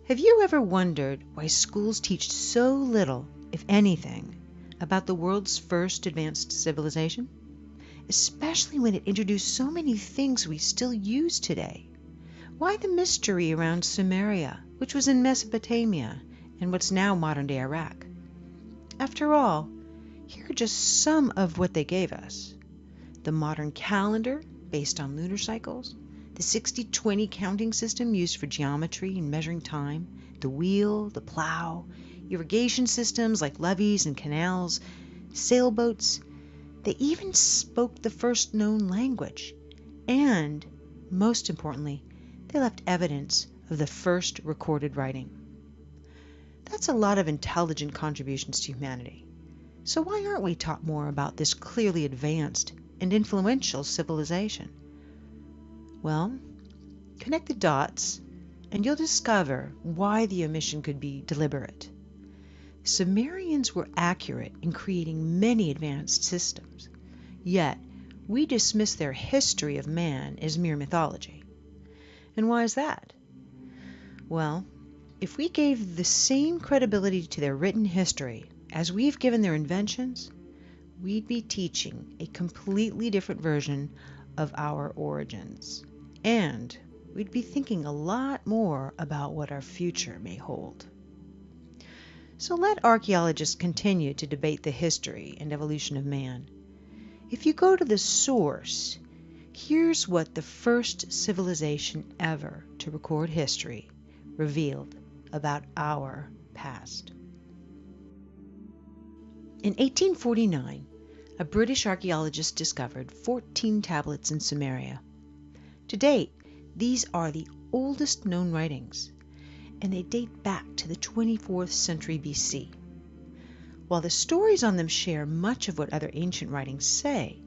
Have you ever wondered why schools teach so little, if anything, about the world's first advanced civilization? Especially when it introduced so many things we still use today. Why the mystery around Sumeria, which was in Mesopotamia and what's now modern-day Iraq? After all, here are just some of what they gave us. The modern calendar, based on lunar cycles, the 60-20 counting system used for geometry and measuring time, the wheel, the plow, irrigation systems like levees and canals, sailboats. They even spoke the first known language. And, most importantly, they left evidence of the first recorded writing. That's a lot of intelligent contributions to humanity. So why aren't we taught more about this clearly advanced and influential civilization? Well, connect the dots and you'll discover why the omission could be deliberate. Sumerians were accurate in creating many advanced systems, yet we dismiss their history of man as mere mythology. And why is that? Well, if we gave the same credibility to their written history as we've given their inventions, we'd be teaching a completely different version of our origins. And we'd be thinking a lot more about what our future may hold. So let archaeologists continue to debate the history and evolution of man. If you go to the source, here's what the first civilization ever to record history revealed about our past. In 1849, a British archaeologist discovered 14 tablets in Sumeria. To date, these are the oldest known writings, and they date back to the 24th century BC. While the stories on them share much of what other ancient writings say,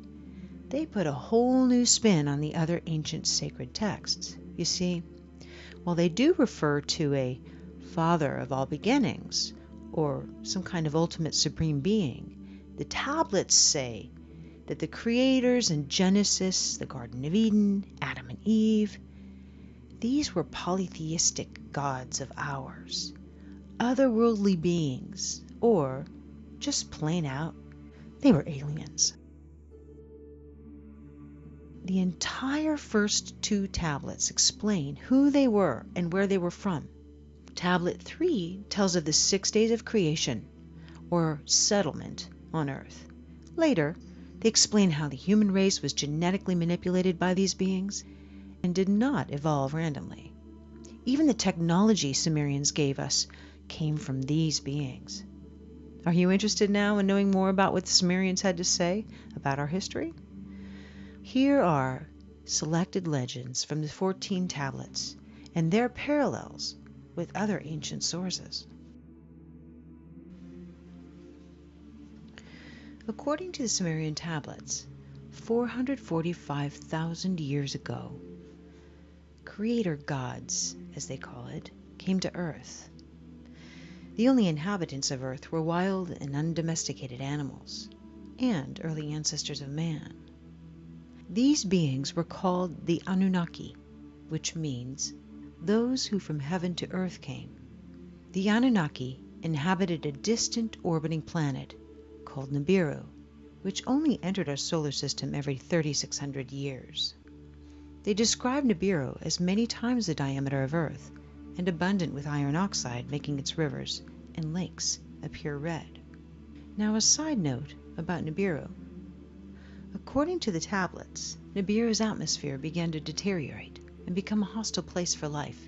they put a whole new spin on the other ancient sacred texts. You see, while they do refer to a father of all beginnings, or some kind of ultimate supreme being, the tablets say that the creators in Genesis, the Garden of Eden, Adam and Eve, these were polytheistic gods of ours, otherworldly beings, or just plain out, they were aliens. The entire first 2 tablets explain who they were and where they were from. Tablet 3 tells of the 6 days of creation, or settlement, on Earth. Later, they explain how the human race was genetically manipulated by these beings and did not evolve randomly. Even the technology Sumerians gave us came from these beings. Are you interested now in knowing more about what the Sumerians had to say about our history? Here are selected legends from the 14 tablets and their parallels with other ancient sources. According to the Sumerian tablets, 445,000 years ago, creator gods, as they call it, came to Earth. The only inhabitants of Earth were wild and undomesticated animals, and early ancestors of man. These beings were called the Anunnaki, which means those who from heaven to earth came. The Anunnaki inhabited a distant orbiting planet called Nibiru, which only entered our solar system every 3,600 years. They describe Nibiru as many times the diameter of Earth and abundant with iron oxide, making its rivers and lakes appear red. Now a side note about Nibiru. According to the tablets, Nibiru's atmosphere began to deteriorate and become a hostile place for life,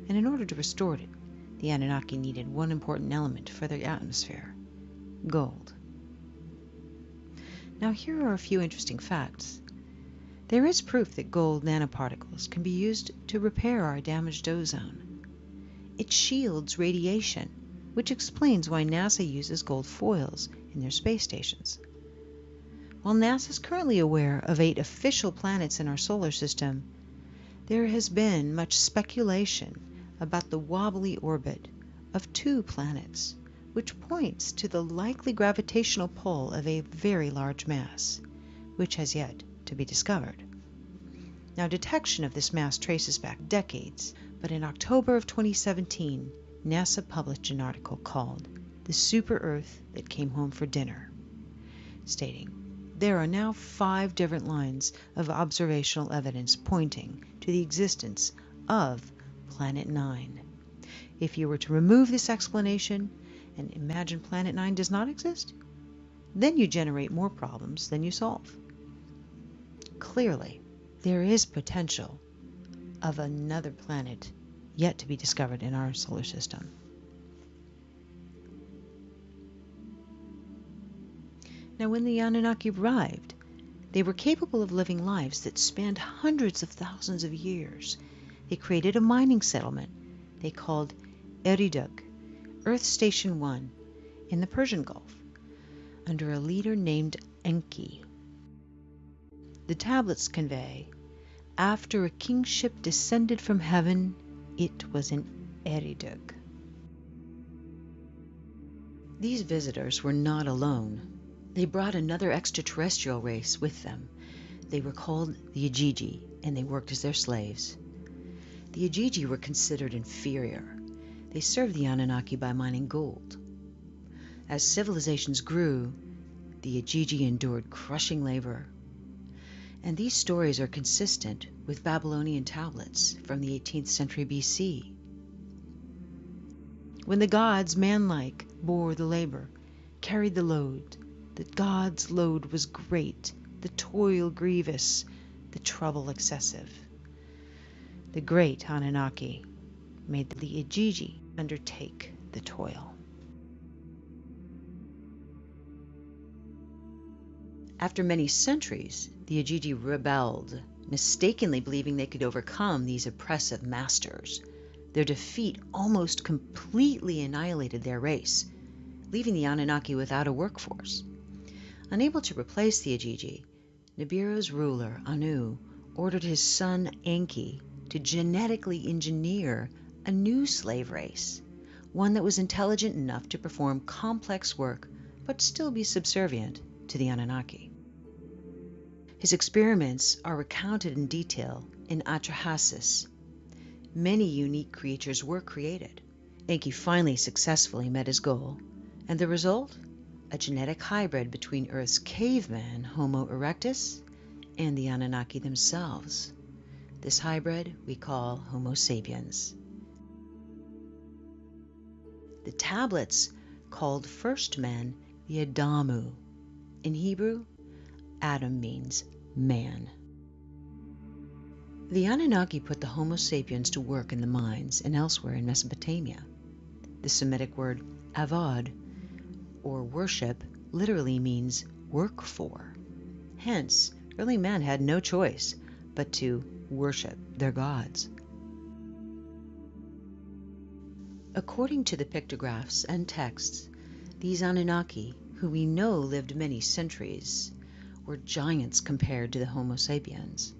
and in order to restore it, the Anunnaki needed one important element for their atmosphere: gold. Now here are a few interesting facts. There is proof that gold nanoparticles can be used to repair our damaged ozone. It shields radiation, which explains why NASA uses gold foils in their space stations. While NASA is currently aware of 8 official planets in our solar system, there has been much speculation about the wobbly orbit of 2 planets, which points to the likely gravitational pull of a very large mass, which has yet to be discovered. Now, detection of this mass traces back decades, but in October of 2017, NASA published an article called "The Super Earth That Came Home for Dinner," stating, "There are now 5 different lines of observational evidence pointing to the existence of Planet 9. If you were to remove this explanation and imagine Planet 9 does not exist, then you generate more problems than you solve. Clearly, there is potential of another planet yet to be discovered in our solar system." Now, when the Anunnaki arrived, they were capable of living lives that spanned hundreds of thousands of years. They created a mining settlement they called Eridug, Earth Station 1, in the Persian Gulf, under a leader named Enki. The tablets convey, "After a kingship descended from heaven, it was in Eridug." These visitors were not alone. They brought another extraterrestrial race with them. They were called the Ajiji, and they worked as their slaves. The Ajiji were considered inferior. They served the Anunnaki by mining gold. As civilizations grew, the Ajiji endured crushing labor. And these stories are consistent with Babylonian tablets from the 18th century BC. When the gods, manlike, bore the labor, carried the load, the gods' load was great, the toil grievous, the trouble excessive. The great Anunnaki made the Ajiji undertake the toil. After many centuries, the Ajiji rebelled, mistakenly believing they could overcome these oppressive masters. Their defeat almost completely annihilated their race, leaving the Anunnaki without a workforce. Unable to replace the Ajiji, Nibiru's ruler, Anu, ordered his son Enki to genetically engineer a new slave race, one that was intelligent enough to perform complex work but still be subservient to the Anunnaki. His experiments are recounted in detail in Atrahasis. Many unique creatures were created. Enki finally successfully met his goal, and the result? A genetic hybrid between Earth's caveman, Homo erectus, and the Anunnaki themselves. This hybrid we call Homo sapiens. The tablets called first men the Adamu. In Hebrew, Adam means man. The Anunnaki put the Homo sapiens to work in the mines and elsewhere in Mesopotamia. The Semitic word avad, or worship, literally means work for. Hence, early men had no choice but to worship their gods. According to the pictographs and texts, these Anunnaki, who we know lived many centuries, were giants compared to the Homo sapiens.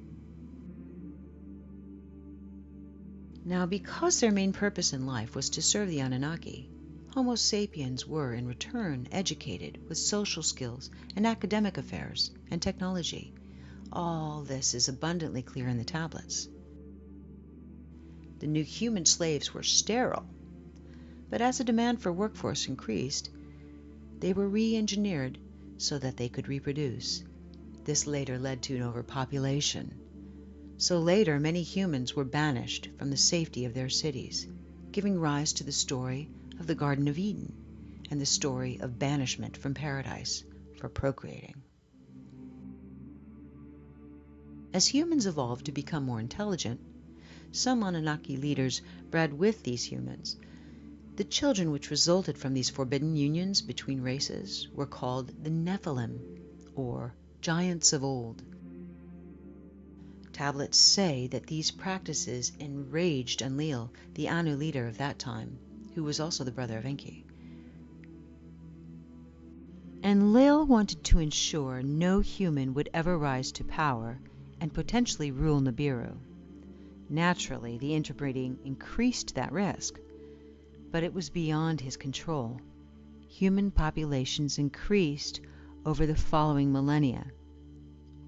Now, because their main purpose in life was to serve the Anunnaki, Homo sapiens were, in return, educated with social skills and academic affairs and technology. All this is abundantly clear in the tablets. The new human slaves were sterile, but as the demand for workforce increased, they were re-engineered so that they could reproduce. This later led to an overpopulation. So later, many humans were banished from the safety of their cities, giving rise to the story of the Garden of Eden and the story of banishment from paradise for procreating. As humans evolved to become more intelligent, some Anunnaki leaders bred with these humans. The children which resulted from these forbidden unions between races were called the Nephilim, or giants of old. Tablets say that these practices enraged Enlil, the Anu leader of that time, who was also the brother of Enki. Enlil wanted to ensure no human would ever rise to power and potentially rule Nibiru. Naturally, the interbreeding increased that risk, but it was beyond his control. Human populations increased over the following millennia.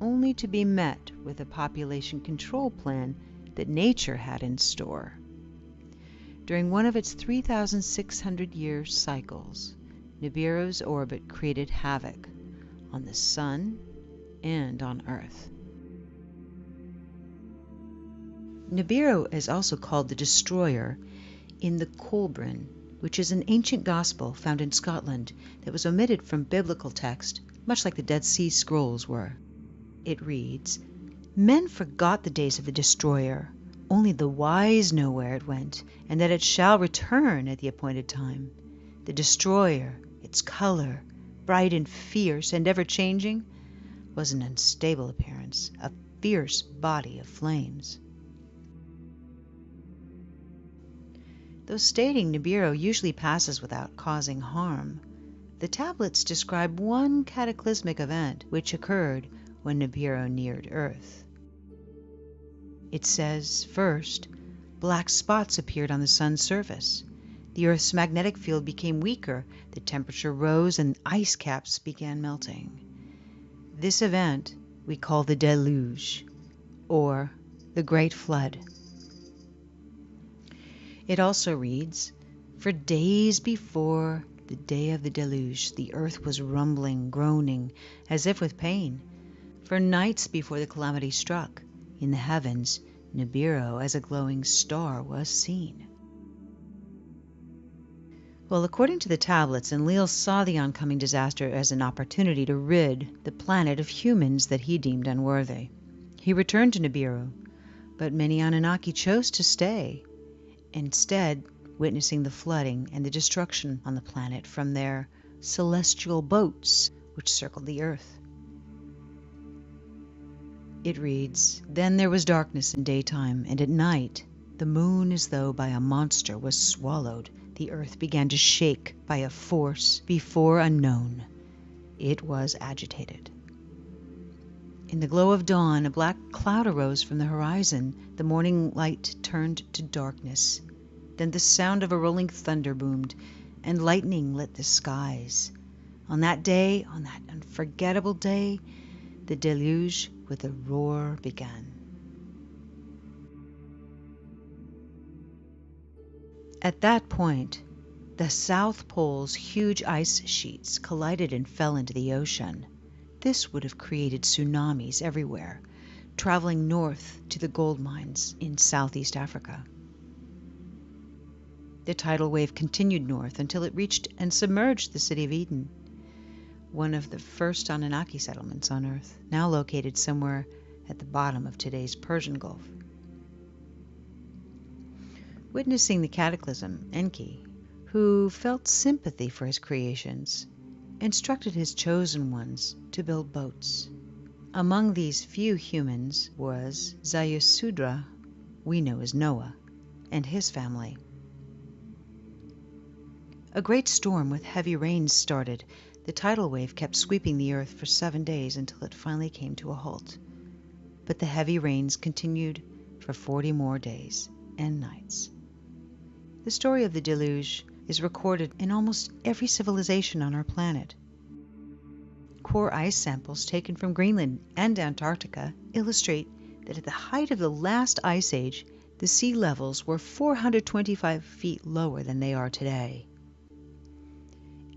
only to be met with a population control plan that nature had in store. During one of its 3,600-year cycles, Nibiru's orbit created havoc on the Sun and on Earth. Nibiru is also called the Destroyer in the Kolbrin, which is an ancient gospel found in Scotland that was omitted from biblical text, much like the Dead Sea Scrolls were. It reads, "Men forgot the days of the Destroyer. Only the wise know where it went, and that it shall return at the appointed time. The Destroyer, its color, bright and fierce and ever-changing, was an unstable appearance, a fierce body of flames." Though stating Nibiru usually passes without causing harm, the tablets describe one cataclysmic event which occurred when Nibiru neared Earth. It says, first, black spots appeared on the Sun's surface. The Earth's magnetic field became weaker, the temperature rose, and ice caps began melting. This event we call the deluge, or the Great Flood. It also reads, "For days before the day of the deluge, the earth was rumbling, groaning, as if with pain. For nights before the calamity struck, in the heavens, Nibiru as a glowing star was seen." Well, according to the tablets, Enlil saw the oncoming disaster as an opportunity to rid the planet of humans that he deemed unworthy. He returned to Nibiru, but many Anunnaki chose to stay, instead witnessing the flooding and the destruction on the planet from their celestial boats which circled the earth. It reads, "Then there was darkness in daytime, and at night the moon, as though by a monster, was swallowed. The earth began to shake by a force before unknown. It was agitated. In the glow of dawn, a black cloud arose from the horizon. The morning light turned to darkness. Then the sound of a rolling thunder boomed, and lightning lit the skies. On that day, on that unforgettable day, the deluge with a roar began." At that point, the South Pole's huge ice sheets collided and fell into the ocean. This would have created tsunamis everywhere, traveling north to the gold mines in Southeast Africa. The tidal wave continued north until it reached and submerged the city of Eden, one of the first Anunnaki settlements on Earth, now located somewhere at the bottom of today's Persian Gulf. Witnessing the cataclysm, Enki, who felt sympathy for his creations, instructed his chosen ones to build boats. Among these few humans was Zayasudra, we know as Noah, and his family. A great storm with heavy rains started. The tidal wave kept sweeping the earth for 7 days until it finally came to a halt. But the heavy rains continued for 40 more days and nights. The story of the deluge is recorded in almost every civilization on our planet. Core ice samples taken from Greenland and Antarctica illustrate that at the height of the last ice age, the sea levels were 425 feet lower than they are today.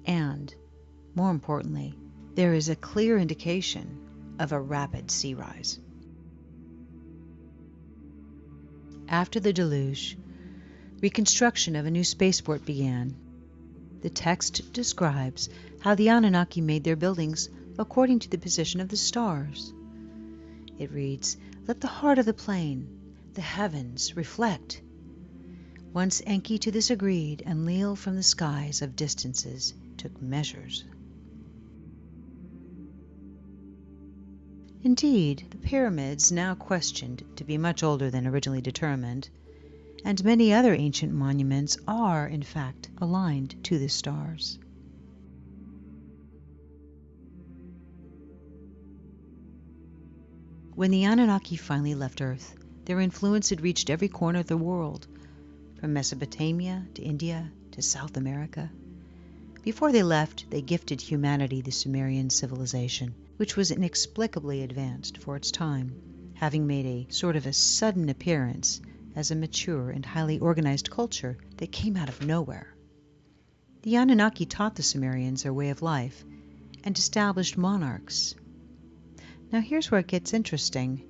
And, more importantly, there is a clear indication of a rapid sea rise. After the deluge, reconstruction of a new spaceport began. The text describes how the Anunnaki made their buildings according to the position of the stars. It reads, "Let the heart of the plane, the heavens, reflect." Once Enki to this agreed, Enlil from the skies of distances took measures. Indeed, the pyramids, now questioned to be much older than originally determined, and many other ancient monuments are, in fact, aligned to the stars. When the Anunnaki finally left Earth, their influence had reached every corner of the world, from Mesopotamia to India to South America. Before they left, they gifted humanity the Sumerian civilization, which was inexplicably advanced for its time, having made a sort of a sudden appearance as a mature and highly organized culture that came out of nowhere. The Anunnaki taught the Sumerians their way of life and established monarchs. Now here's where it gets interesting.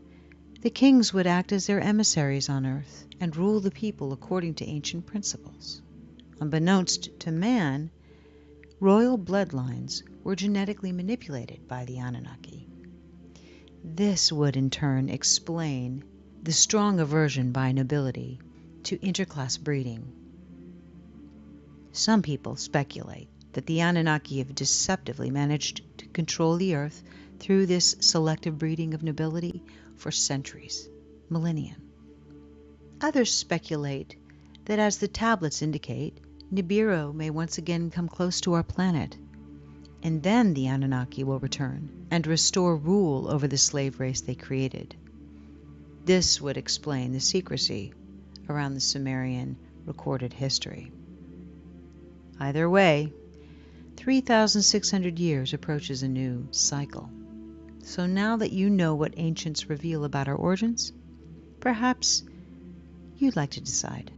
The kings would act as their emissaries on Earth and rule the people according to ancient principles. Unbeknownst to man, royal bloodlines were genetically manipulated by the Anunnaki. This would in turn explain the strong aversion by nobility to interclass breeding. Some people speculate that the Anunnaki have deceptively managed to control the Earth through this selective breeding of nobility for centuries, millennia. Others speculate that, as the tablets indicate, Nibiru may once again come close to our planet, and then the Anunnaki will return and restore rule over the slave race they created. This would explain the secrecy around the Sumerian recorded history. Either way, 3,600 years approaches a new cycle. So now that you know what ancients reveal about our origins, perhaps you'd like to decide.